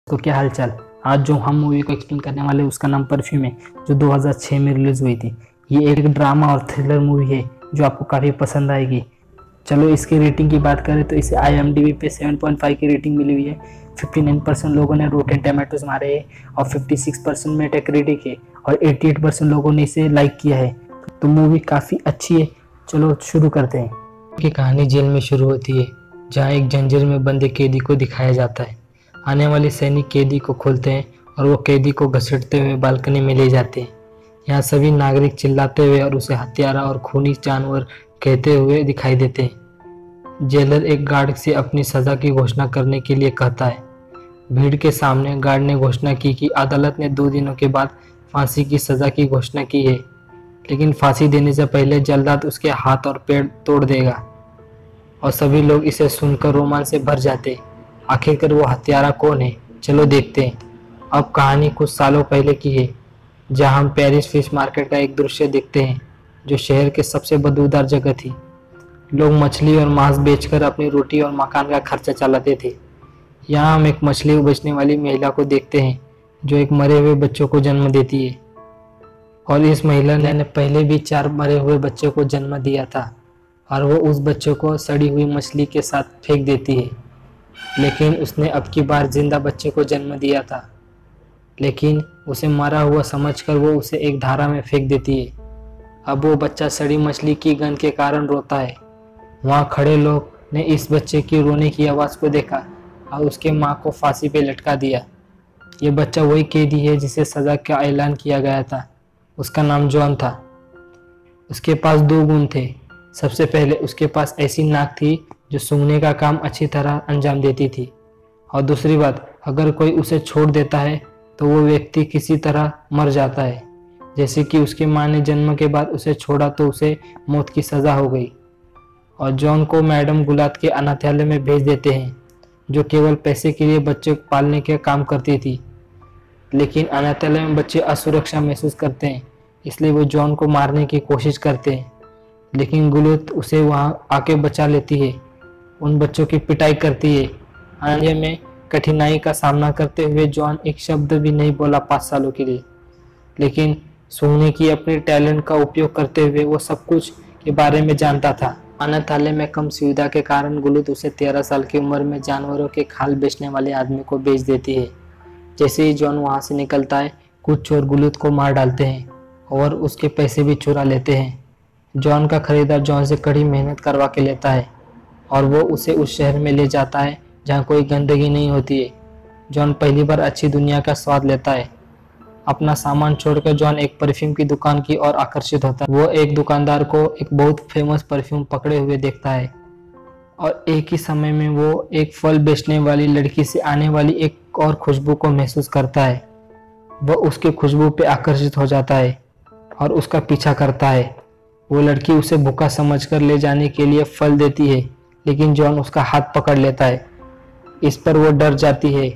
तो क्या हालचाल। आज जो हम मूवी को एक्सप्लेन करने वाले हैं उसका नाम परफ्यूम है, जो 2006 में रिलीज हुई थी। ये एक ड्रामा और थ्रिलर मूवी है जो आपको काफ़ी पसंद आएगी। चलो इसकी रेटिंग की बात करें तो इसे IMDb पे 7.5 की रेटिंग मिली हुई है। 59% लोगों ने रोटेन टोमेटोज मारे हैं और 56% मेटाक्रिटिक है और 88% लोगों ने इसे लाइक किया है। तो मूवी काफ़ी अच्छी है। चलो शुरू करते हैं। की कहानी जेल में शुरू होती है, जहाँ एक जंजीर में बंधे कैदी को दिखाया जाता है। आने वाले सैनिक कैदी को खोलते हैं और वो कैदी को घसीटते हुए बालकनी में ले जाते हैं। यहाँ सभी नागरिक चिल्लाते हुए और उसे हत्यारा और खूनी जानवर कहते हुए दिखाई देते हैं। जेलर एक गार्ड से अपनी सज़ा की घोषणा करने के लिए कहता है। भीड़ के सामने गार्ड ने घोषणा की कि अदालत ने 2 दिनों के बाद फांसी की सज़ा की घोषणा की है, लेकिन फांसी देने से पहले जल्लाद उसके हाथ और पैर तोड़ देगा। और सभी लोग इसे सुनकर रोमांच से भर जाते। आखिरकार वो हत्यारा कौन है, चलो देखते हैं। अब कहानी कुछ सालों पहले की है, जहां हम पेरिस फिश मार्केट का एक दृश्य देखते हैं, जो शहर के सबसे बदबूदार जगह थी। लोग मछली और मांस बेचकर अपनी रोटी और मकान का खर्चा चलाते थे। यहाँ हम एक मछली बेचने वाली महिला को देखते हैं, जो एक मरे हुए बच्चों को जन्म देती है। और इस महिला ने पहले भी 4 मरे हुए बच्चों को जन्म दिया था और वो उस बच्चों को सड़ी हुई मछली के साथ फेंक देती है। लेकिन उसने अब की बार जिंदा बच्चे को जन्म दिया था, लेकिन उसे मरा हुआ समझकर वो उसे एक धारा में फेंक देती है। अब वो बच्चा सड़ी मछली की गंध के कारण रोता है। वहाँ खड़े लोग ने इस बच्चे की रोने की आवाज़ को देखा और उसके माँ को फांसी पे लटका दिया। ये बच्चा वही कैदी है जिसे सज़ा का ऐलान किया गया था। उसका नाम जॉन था। उसके पास 2 गुण थे। सबसे पहले उसके पास ऐसी नाक थी जो सूंघने का काम अच्छी तरह अंजाम देती थी, और दूसरी बात, अगर कोई उसे छोड़ देता है तो वो व्यक्ति किसी तरह मर जाता है। जैसे कि उसकी माँ ने जन्म के बाद उसे छोड़ा तो उसे मौत की सज़ा हो गई। और जॉन को मैडम गुलात के अनाथालय में भेज देते हैं, जो केवल पैसे के लिए बच्चे पालने के काम करती थी। लेकिन अनाथालय में बच्चे असुरक्षा महसूस करते हैं, इसलिए वो जॉन को मारने की कोशिश करते हैं। लेकिन गुलूत उसे वहाँ आके बचा लेती है, उन बच्चों की पिटाई करती है। आने में कठिनाई का सामना करते हुए जॉन एक शब्द भी नहीं बोला 5 सालों के लिए, लेकिन सूंघने की अपने टैलेंट का उपयोग करते हुए वो सब कुछ के बारे में जानता था। अनाथालय में कम सुविधा के कारण गुलूत उसे 13 साल की उम्र में जानवरों के खाल बेचने वाले आदमी को बेच देती है। जैसे ही जॉन वहाँ से निकलता है, कुछ चोर गुलूत को मार डालते हैं और उसके पैसे भी चुरा लेते हैं। जॉन का खरीदार जॉन से कड़ी मेहनत करवा के लेता है और वो उसे उस शहर में ले जाता है जहाँ कोई गंदगी नहीं होती है। जॉन पहली बार अच्छी दुनिया का स्वाद लेता है। अपना सामान छोड़कर जॉन एक परफ्यूम की दुकान की ओर आकर्षित होता है। वो एक दुकानदार को एक बहुत फेमस परफ्यूम पकड़े हुए देखता है और एक ही समय में वो एक फल बेचने वाली लड़की से आने वाली एक और खुशबू को महसूस करता है। वह उसकी खुशबू पे आकर्षित हो जाता है और उसका पीछा करता है। वो लड़की उसे भूखा समझकर ले जाने के लिए फल देती है, लेकिन जॉन उसका हाथ पकड़ लेता है। इस पर वो डर जाती है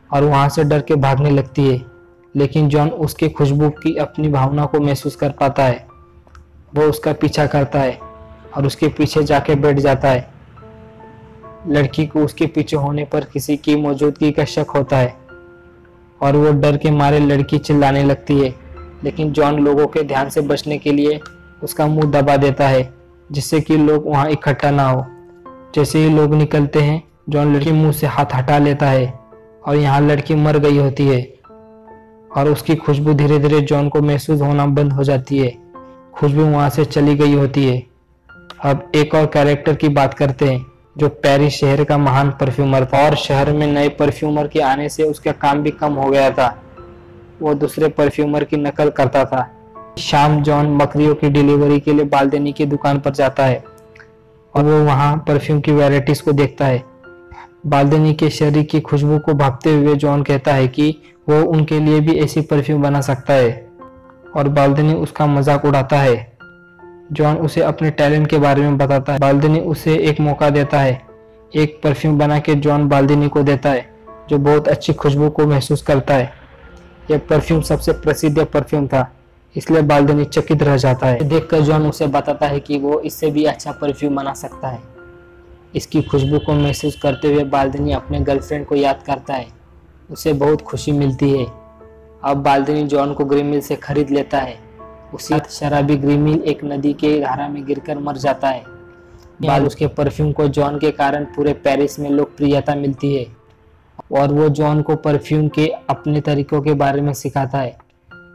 और वहाँ से डर के भागने लगती है, लेकिन जॉन उसके खुशबू की अपनी भावना को महसूस कर पाता है। वो उसका पीछा करता है और उसके पीछे जाके बैठ जाता है। लड़की को उसके पीछे होने पर किसी की मौजूदगी का शक होता है और वो डर के मारे लड़की चिल्लाने लगती है, लेकिन जॉन लोगों के ध्यान से बचने के लिए उसका मुंह दबा देता है, जिससे कि लोग वहाँ इकट्ठा ना हो। जैसे ही लोग निकलते हैं, जॉन लड़की मुंह से हाथ हटा लेता है और यहाँ लड़की मर गई होती है और उसकी खुशबू धीरे धीरे जॉन को महसूस होना बंद हो जाती है। खुशबू वहाँ से चली गई होती है। अब एक और कैरेक्टर की बात करते हैं, जो पेरिस शहर का महान परफ्यूमर था, और शहर में नए परफ्यूमर के आने से उसका काम भी कम हो गया था। वो दूसरे परफ्यूमर की नकल करता था। शाम जॉन बकरियों की डिलीवरी के लिए बालदेनी की दुकान पर जाता है और वो वहाँ परफ्यूम की वैरायटीज को देखता है। बालदेनी के शरीर की खुशबू को भापते हुए जॉन कहता है कि वो उनके लिए भी ऐसी परफ्यूम बना सकता है, और बालदेनी उसका मजाक उड़ाता है। जॉन उसे अपने टैलेंट के बारे में बताता है। बालदेनी उसे एक मौका देता है। एक परफ्यूम बना के जॉन बालदेनी को देता है, जो बहुत अच्छी खुशबू को महसूस करता है। यह परफ्यूम सबसे प्रसिद्ध परफ्यूम था, इसलिए बालदेनी चकित रह जाता है। देखकर जॉन उसे बताता है कि वो इससे भी अच्छा परफ्यूम बना सकता है। इसकी खुशबू को महसूस करते हुए बालदेनी अपने गर्लफ्रेंड को याद करता है, उसे बहुत खुशी मिलती है। अब बाल्दनी जॉन को ग्रिमिल से खरीद लेता है। उसी रात शराबी ग्रिमिल एक नदी के धारा में गिरकर मर जाता है। बाद उसके परफ्यूम को जॉन के कारण पूरे पेरिस में लोकप्रियता मिलती है और वो जॉन को परफ्यूम के अपने तरीकों के बारे में सिखाता है।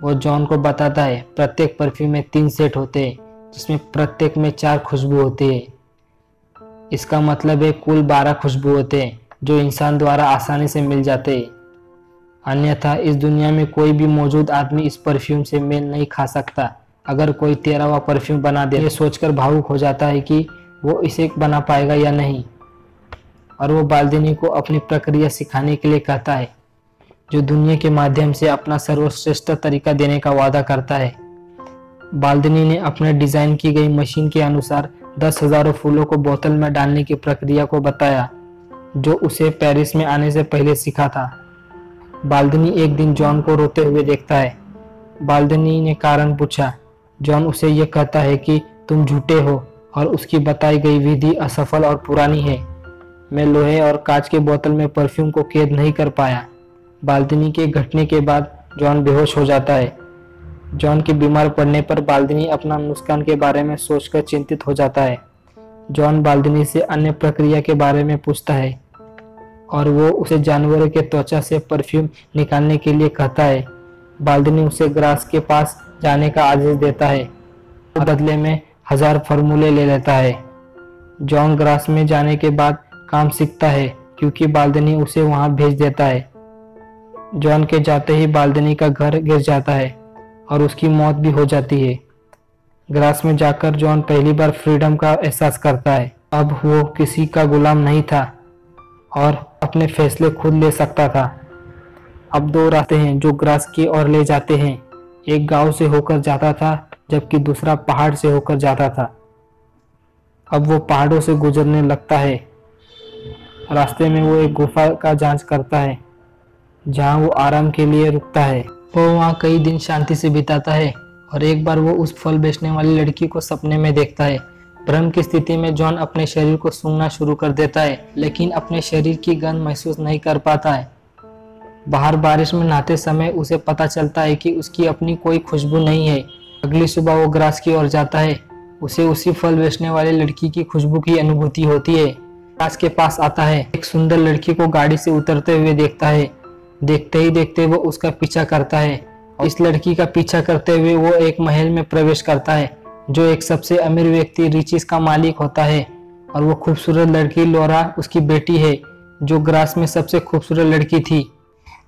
वो जॉन को बताता है प्रत्येक परफ्यूम में 3 सेट होते हैं जिसमें प्रत्येक में 4 खुशबू होती है। इसका मतलब है कुल 12 खुशबू होते हैं जो इंसान द्वारा आसानी से मिल जाते हैं। अन्यथा इस दुनिया में कोई भी मौजूद आदमी इस परफ्यूम से मेल नहीं खा सकता। अगर कोई 13वां परफ्यूम बना दे, ये सोचकर भावुक हो जाता है कि वो इसे बना पाएगा या नहीं, और वो बाल्दनी को अपनी प्रक्रिया सिखाने के लिए कहता है, जो दुनिया के माध्यम से अपना सर्वश्रेष्ठ तरीका देने का वादा करता है। बाल्दनी ने अपने डिजाइन की गई मशीन के अनुसार 10,000 फूलों को बोतल में डालने की प्रक्रिया को बताया, जो उसे पेरिस में आने से पहले सीखा था। बाल्दनी एक दिन जॉन को रोते हुए देखता है। बाल्दनी ने कारण पूछा। जॉन उसे यह कहता है कि तुम झूठे हो और उसकी बताई गई विधि असफल और पुरानी है। मैं लोहे और कांच के बोतल में परफ्यूम को कैद नहीं कर पाया। बाल्दनी के घटने के बाद जॉन बेहोश हो जाता है। जॉन के बीमार पड़ने पर बाल्दनी अपना नुकसान के बारे में सोचकर चिंतित हो जाता है। जॉन बाल्दनी से अन्य प्रक्रिया के बारे में पूछता है और वो उसे जानवरों के त्वचा से परफ्यूम निकालने के लिए कहता है। बाल्दनी उसे ग्रास के पास जाने का आदेश देता है। वो बदले में 1000 फार्मूले ले लेता है। जॉन ग्रास में जाने के बाद काम सीखता है क्योंकि बाल्दनी उसे वहां भेज देता है। जॉन के जाते ही बाल्दनी का घर गिर जाता है और उसकी मौत भी हो जाती है। ग्रास में जाकर जॉन पहली बार फ्रीडम का एहसास करता है। अब वो किसी का गुलाम नहीं था और अपने फैसले खुद ले सकता था। अब 2 रास्ते हैं जो ग्रास की ओर ले जाते हैं। एक गांव से होकर जाता था जबकि दूसरा पहाड़ से होकर जाता था। अब वो पहाड़ों से गुजरने लगता है। रास्ते में वो एक गुफा का जांच करता है जहां वो आराम के लिए रुकता है। वो वहाँ कई दिन शांति से बिताता है और एक बार वो उस फल बेचने वाली लड़की को सपने में देखता है। भ्रम की स्थिति में जॉन अपने शरीर को सूंघना शुरू कर देता है, लेकिन अपने शरीर की गंध महसूस नहीं कर पाता है। बाहर बारिश में नहाते समय उसे पता चलता है कि उसकी अपनी कोई खुशबू नहीं है। अगली सुबह वो ग्रास की ओर जाता है। उसे उसी फल बेचने वाली लड़की की खुशबू की अनुभूति होती है। ग्रास के पास आता है। एक सुंदर लड़की को गाड़ी से उतरते हुए देखता है। देखते ही देखते वो उसका पीछा करता है। इस लड़की का पीछा करते हुए वो एक महल में प्रवेश करता है जो एक सबसे अमीर व्यक्ति रिचिस का मालिक होता है, और वो खूबसूरत लड़की लोरा उसकी बेटी है जो ग्रास में सबसे खूबसूरत लड़की थी।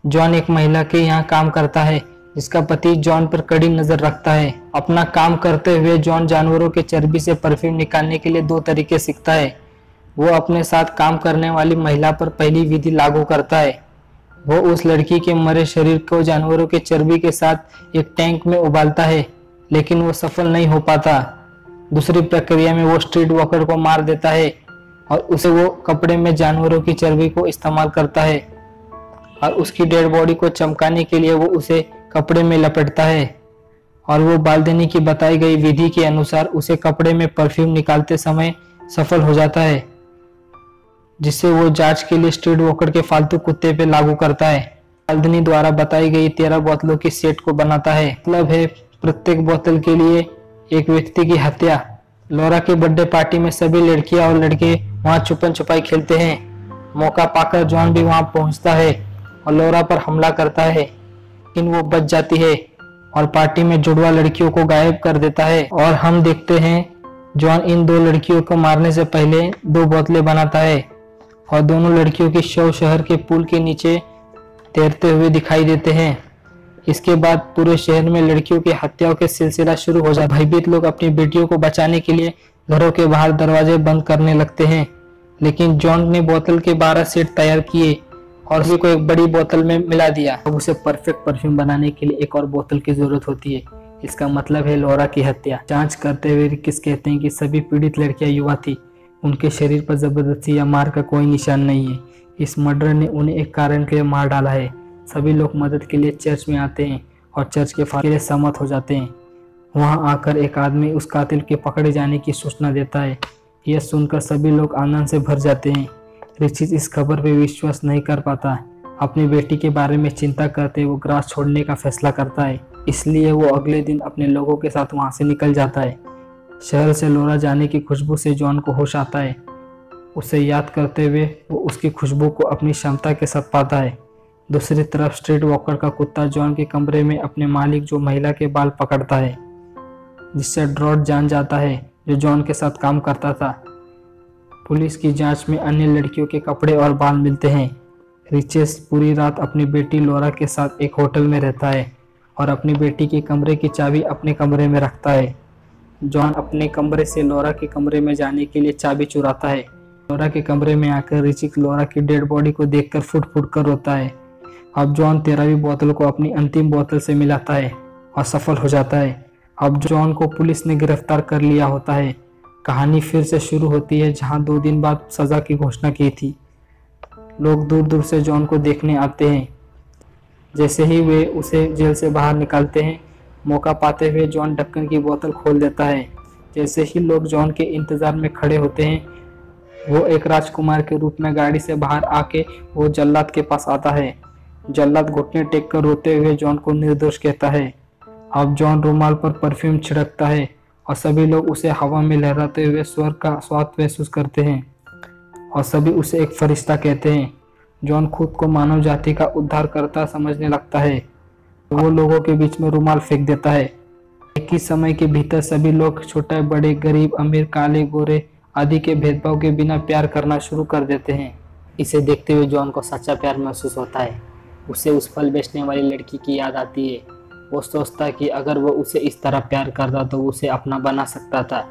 जॉन एक महिला के यहाँ काम करता है जिसका पति जॉन पर कड़ी नजर रखता है। अपना काम करते हुए जॉन जानवरों के चर्बी से परफ्यूम निकालने के लिए 2 तरीके सीखता है। वो अपने साथ काम करने वाली महिला पर पहली विधि लागू करता है। वो उस लड़की के मरे शरीर को जानवरों के चर्बी के साथ एक टैंक में उबालता है, लेकिन वो सफल नहीं हो पाता। दूसरी प्रक्रिया में वो स्ट्रीट वॉकर को मार देता है और उसे वो कपड़े में जानवरों की चर्बी को इस्तेमाल करता है और उसकी डेड बॉडी को चमकाने के लिए वो उसे कपड़े में लपेटता है, और वो बाल्दनी की बताई गई विधि के अनुसार उसे कपड़े में परफ्यूम निकालते समय सफल हो जाता है, जिससे वो जांच के लिए स्ट्रीट वॉकर के फालतू कुत्ते पे लागू करता है। बाल्दनी द्वारा बताई गई 13 बोतलों की सेट को बनाता है। मतलब है प्रत्येक बोतल के लिए एक व्यक्ति की हत्या। लोरा के बर्थडे पार्टी में सभी लड़कियां और लड़के वहां छुपन छुपाई खेलते हैं। मौका पाकर जॉन भी वहां पहुंचता है और लोरा पर हमला करता है, लेकिन वो बच जाती है और पार्टी में जुड़वा लड़कियों को गायब कर देता है। और हम देखते हैं जॉन इन 2 लड़कियों को मारने से पहले 2 बोतलें बनाता है और दोनों लड़कियों के शव शहर के पुल के नीचे तैरते हुए दिखाई देते हैं। इसके बाद पूरे शहर में लड़कियों की हत्याओं के सिलसिला शुरू हो जाता है। भयभीत लोग अपनी बेटियों को बचाने के लिए घरों के बाहर दरवाजे बंद करने लगते हैं, लेकिन जॉन ने बोतल के 12 सेट तैयार किए और उसी को एक बड़ी बोतल में मिला दिया। अब उसे परफेक्ट परफ्यूम बनाने के लिए एक और बोतल की जरूरत होती है। इसका मतलब है लोरा की हत्या। जांच करते हुए रिकिस कहते हैं कि सभी पीड़ित लड़कियां युवा थी। उनके शरीर पर जबरदस्ती या मार का कोई निशान नहीं है। इस मर्डर ने उन्हें एक कारण के लिए मार डाला है। सभी लोग मदद के लिए चर्च में आते हैं और चर्च के फायदे के लिए सहमत हो जाते हैं। वहां आकर एक आदमी उस कातिल के पकड़े जाने की सूचना देता है। यह सुनकर सभी लोग आनंद से भर जाते हैं। रिचिस इस खबर पर विश्वास नहीं कर पाता अपनी बेटी के बारे में चिंता करते वो ग्रास छोड़ने का फैसला करता है। इसलिए वो अगले दिन अपने लोगों के साथ वहाँ से निकल जाता है। शहर से लौरा जाने की खुशबू से जॉन को होश आता है। उसे याद करते हुए वो उसकी खुशबू को अपनी क्षमता के साथ पाता है। दूसरी तरफ स्ट्रीट वॉकर का कुत्ता जॉन के कमरे में अपने मालिक जो महिला के बाल पकड़ता है, जिससे ड्रॉट जान जाता है जो जॉन के साथ काम करता था। पुलिस की जांच में अन्य लड़कियों के कपड़े और बाल मिलते हैं। रिचेस पूरी रात अपनी बेटी लौरा के साथ एक होटल में रहता है और अपनी बेटी के कमरे की चाबी अपने कमरे में रखता है। जॉन अपने कमरे से लौरा के कमरे में जाने के लिए चाबी चुराता है। लौरा के कमरे में आकर रिची लौरा की डेड बॉडी को देखकर फुट फुट कर रोता है। अब जॉन 13वीं बोतल को अपनी अंतिम बोतल से मिलाता है और सफल हो जाता है। अब जॉन को पुलिस ने गिरफ्तार कर लिया होता है। कहानी फिर से शुरू होती है जहां 2 दिन बाद सजा की घोषणा की थी। लोग दूर दूर से जॉन को देखने आते हैं। जैसे ही वे उसे जेल से बाहर निकालते हैं, मौका पाते हुए जॉन ढक्कन की बोतल खोल देता है। जैसे ही लोग जॉन के इंतजार में खड़े होते हैं, वो एक राजकुमार के रूप में गाड़ी से बाहर आके वो जल्लाद के पास आता है। जल्लाद घुटने टेक कर रोते हुए जॉन को निर्दोष कहता है। अब जॉन रुमाल पर परफ्यूम छिड़कता है और सभी लोग उसे हवा में लहराते हुए स्वर्ग का स्वाद महसूस करते हैं और सभी उसे एक फरिश्ता कहते हैं। जॉन खुद को मानव जाति का उद्धारकर्ता समझने लगता है। वो लोगों के बीच में रुमाल फेंक देता है। एक ही समय के भीतर सभी लोग छोटे बड़े, गरीब अमीर, काले गोरे आदि के भेदभाव के बिना प्यार करना शुरू कर देते हैं। इसे देखते हुए जॉन को सच्चा प्यार महसूस होता है। उसे उस फल बेचने वाली लड़की की याद आती है। वो सोचता है कि अगर वो उसे इस तरह प्यार करता तो वो उसे अपना बना सकता था।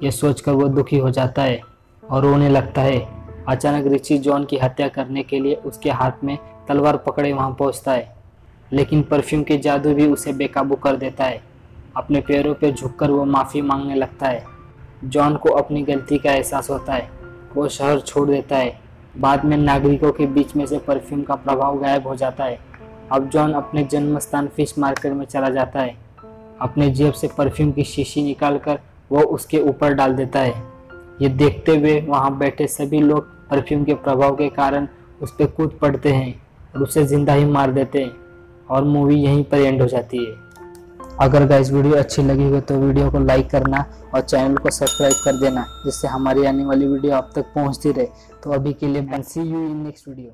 ये सोचकर वो दुखी हो जाता है और रोने लगता है। अचानक रिची जॉन की हत्या करने के लिए उसके हाथ में तलवार पकड़े वहाँ पहुँचता है, लेकिन परफ्यूम के जादू भी उसे बेकाबू कर देता है। अपने पैरों पर झुककर वो माफ़ी मांगने लगता है। जॉन को अपनी गलती का एहसास होता है। वो शहर छोड़ देता है। बाद में नागरिकों के बीच में से परफ्यूम का प्रभाव गायब हो जाता है। अब जॉन अपने जन्म स्थान फिश मार्केट में चला जाता है। अपने जेब से परफ्यूम की शीशी निकालकर वो उसके ऊपर डाल देता है। ये देखते हुए वहाँ बैठे सभी लोग परफ्यूम के प्रभाव के कारण उस पर कूद पड़ते हैं और उसे जिंदा ही मार देते हैं और मूवी यहीं पर एंड हो जाती है। अगर गाइस वीडियो अच्छी लगी हो तो वीडियो को लाइक करना और चैनल को सब्सक्राइब कर देना, जिससे हमारी आने वाली वीडियो आप तक पहुंचती रहे। तो अभी के लिए सी यू इन नेक्स्ट वीडियो।